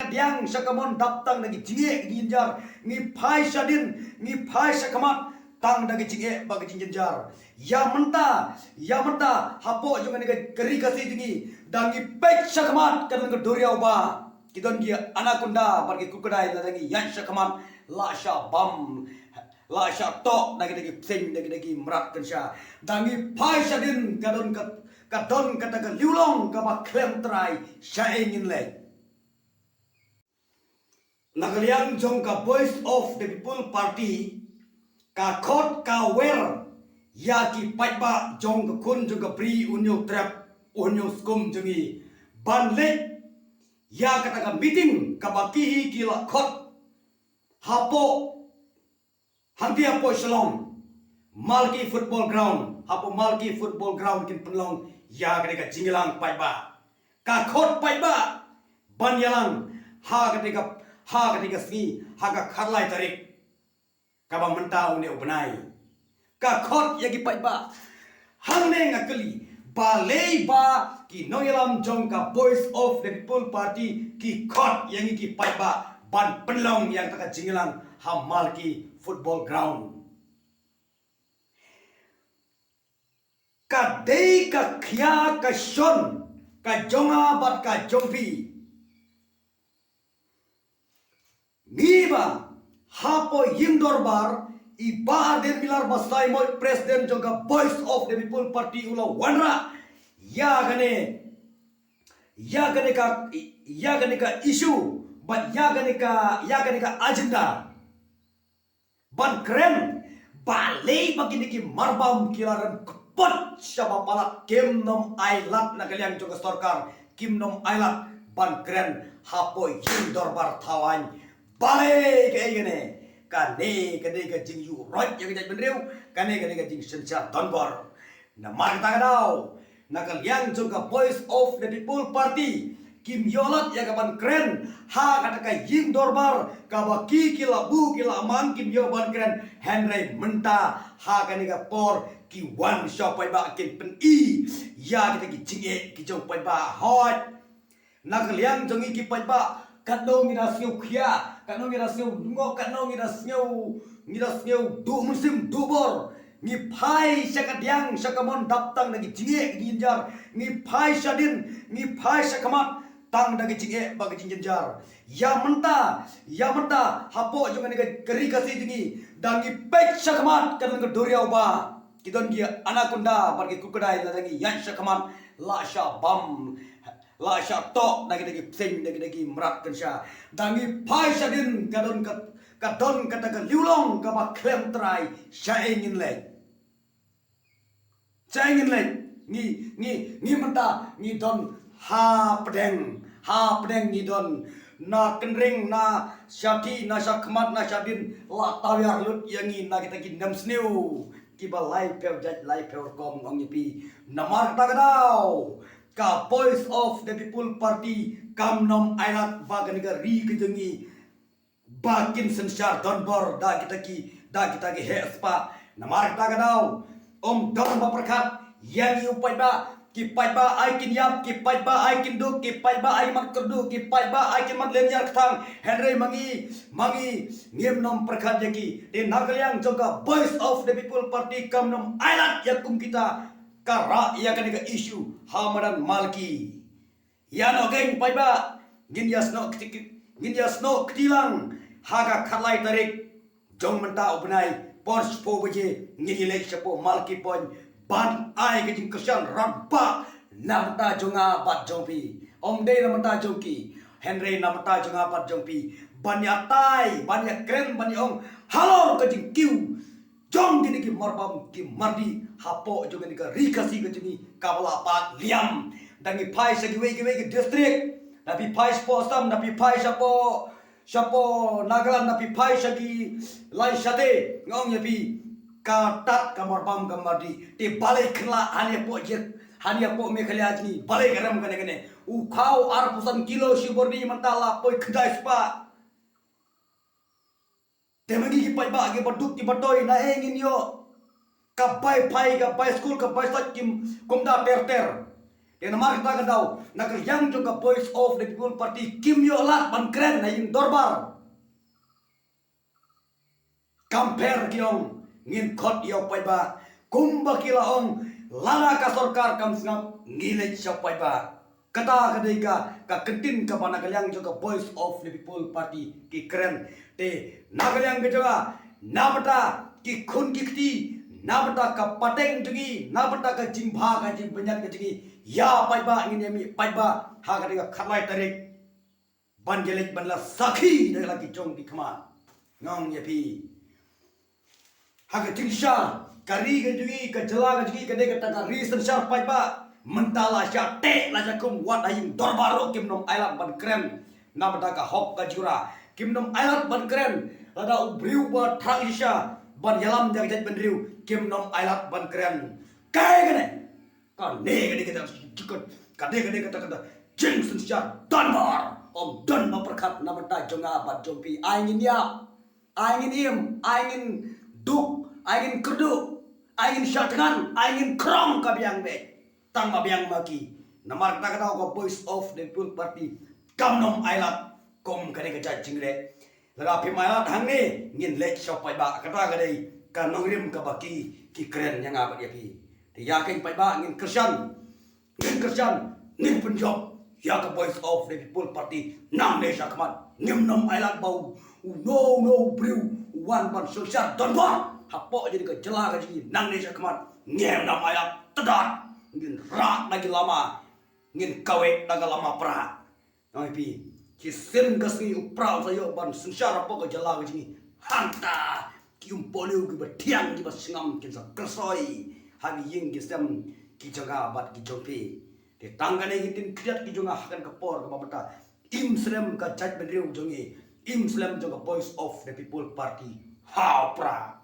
syakadiang syakamon daptang nagi jinge ginjar ngi phai syadin ngi phai syakamat tang dagi jinge bagi jinjar ya menta hapo jungan ngi keri kasi jingi dangi pek syakamat kan ngi doriau ba kidon gi anaconda bagi kukedai lagi yan syakamat la sya bam la sya tok dagi sing dagi merat kensya dangi phai syadin kadon kata liulong ka ba klem trai syaingin le nagaliang jong ka Voice of the People Party ka khot ka wer ya ki paiba jong ka kun jong ka pri unyo trap unyo skum jongi ban le ya kata ka meeting ka ba ki kila khot hapo hanti hapo shalom Malki Football Ground hapo Malki Football Ground kin penlong ya ketika jinglang paiba ka khot paiba ban yalang ha ketika sni ha ka kharlai tarik ka ba menta une ubnai ka khot yagi paiba hangne ngakli ba lei ba ki noyalam jong ka Voice of the People Party ki khot yangi ki paiba ban penlong yang taka jinglang ha Malki Football Ground ka dei ka khia ka shon ka jonga bat ka jompi niba hapo yimdor bar iba der milar basai moi president jonga Voice of the People Party ulo wanra ya gane ka issue but ya gane ka agenda ban krem balei bagini ki marbam kilaran pot syaba pala kimnom ailat nagaliang jonga sarkar kimnom ailat ban kren hapo yimdor bar thawan balai ke gane kane ka jing yu rot yang jadi benriu kane ka jing sencha donbor na mar ta dau nakal yang juga Voice of the People Party kim yolat ya kapan keren ha kata ka ying dorbar ka ba ki kila bu kila man kim yo ban keren Henry menta ha kane ka por ki one shop pai ba kin pen i ya kita ki jinge ki jong pai ba hot nakal yang jongi ki pai ba kadno ngira siu khia kadno ngira siu ngo kadno ngira siu du musim du bor ngi phai syakadiang syakamon daptang nagi jinge ginjar ngi phai syadin ngi phai syakamat tang dagi jinge bagi jinjar ya menta hapo jungan ngi keri kasi jingi dangi pek syakamat kan ngi doriau ba kidon gi anaconda bagi kukedai lagi yan syakamat la sya bam la sya tok dagi sing dagi merat kensya dangi phai syadin kadon kata liulong ka ba klem trai syaingin le ni menta ni don ha pedeng ni don na kenring na syati na syakmat na syadin la tawyar lut yangi na kita ki nam sneu ki ba lai pe kom ngong pi namar ta gadau ka Voice of the People Party kam nom ailat bagan ga ri kejengi bakin sensar donbor da kita ki he spa namar ta gadau om dong ba perkat yang yu pai ba ki pai ba ai kin yap ki pai ba ai kin du ki pai ba ai mat kerdu ki pai ba ai kin mat lemyar thang Henry mangi ngiem nom perkat yaki de nagaliang joka Voice of the People Party kam nom ailat yakum kita kara ya kan ga issue hamadan malki ya no geng pai ba ginyas no ktilang haga khalai tarik jong menta ubnai Pors po baje ngilai chapo malki pon ban ai ke jing kesyan rabba namta jonga bat jongpi omde namta jongki Henry namta jonga bat jongpi banyak tai banyak keren banyak ong halo ke jing kiu jong gini ki marbam ki mardi hapo jonga ni ka rikasi ke jini kabala pat liam dangi pai sagi we district tapi pai postam tapi pai Shapo nagalan napi pai sagi lai sate ngong yapi katat kamar bam gamadi te balai khla hania po me khali ajni balai garam kane u khau ar pusan kilo shiborni mantala poi khadai spa te magi ki pai ba ge baduk ki batoi na engin yo ka pai school ka pai sak kim komda ter Yang nama kita kadau nak yang juga Voice of the People Party Kim Yo Lat ban keren na yung dorbar. Compare kiong ngin khot yo pai ba kumba kila ong lana ka sarkar kam sngam ngilej sa pai ba. Kata kadai ka ketin ka bana kalyang juga Voice of the People Party ki keren te nagalyang ke juga nabata ki khun ki khti nabata ka pateng jugi nabata ka jimbha ka jim banyak ka jugi ya pai ba ngin yami pai ba ha kadai ka khalai tarik ban gelek ban la sakhi de lagi chong ki khama ngong ye pi ha ka tingsha kari ka jugi ka jala ka jugi kadai ka ta reason sharp pai ba mentala sya te la jakum wat ayim dorbaro kimnom ailat ban keren nabata ka hok ka jura kimnom ailat ban keren ada ubriu ba trangisha ban yalam jagat ban riu kimnom ailat ban keren kai gane ka ne gane kita cikot kade kata jeng sensya donbar om don perkat nabata jonga bat jompi aingin ya aingin im aingin duk aingin kerdu aingin syatkan aingin krong kabiang be tang mabiang maki namar kata ko Voice of the People Party kamnom ailat kom kane kaca jingre laga pi mailat hangni ngin lek shopai ba kata gadai ka nongrim ka baki ki keren yang abat ya pi ti yakin pai ba ngin kersan ngin penjob ya ka Voice of the People Party nang ne sakmat ngim nom ailat bau no briu wan ban sosial donbor hapo jadi ke jela ka ji nang ne sakmat ngem nom ailat tedat ngin rak lagi lama ngin kawe lagi lama pra noi pi ki sen kasni uprau sayo ban sensara poko jala ka ji hanta ki umpoliu ki batiang ki basingam kin sa kersoi habi ying ki sem ki jaga bat ki jopi te tanggane gitin kriat ki jonga hakan ka por ka babata im slem ka jaj benriu jongi im slem jonga Voice of the People Party ha pra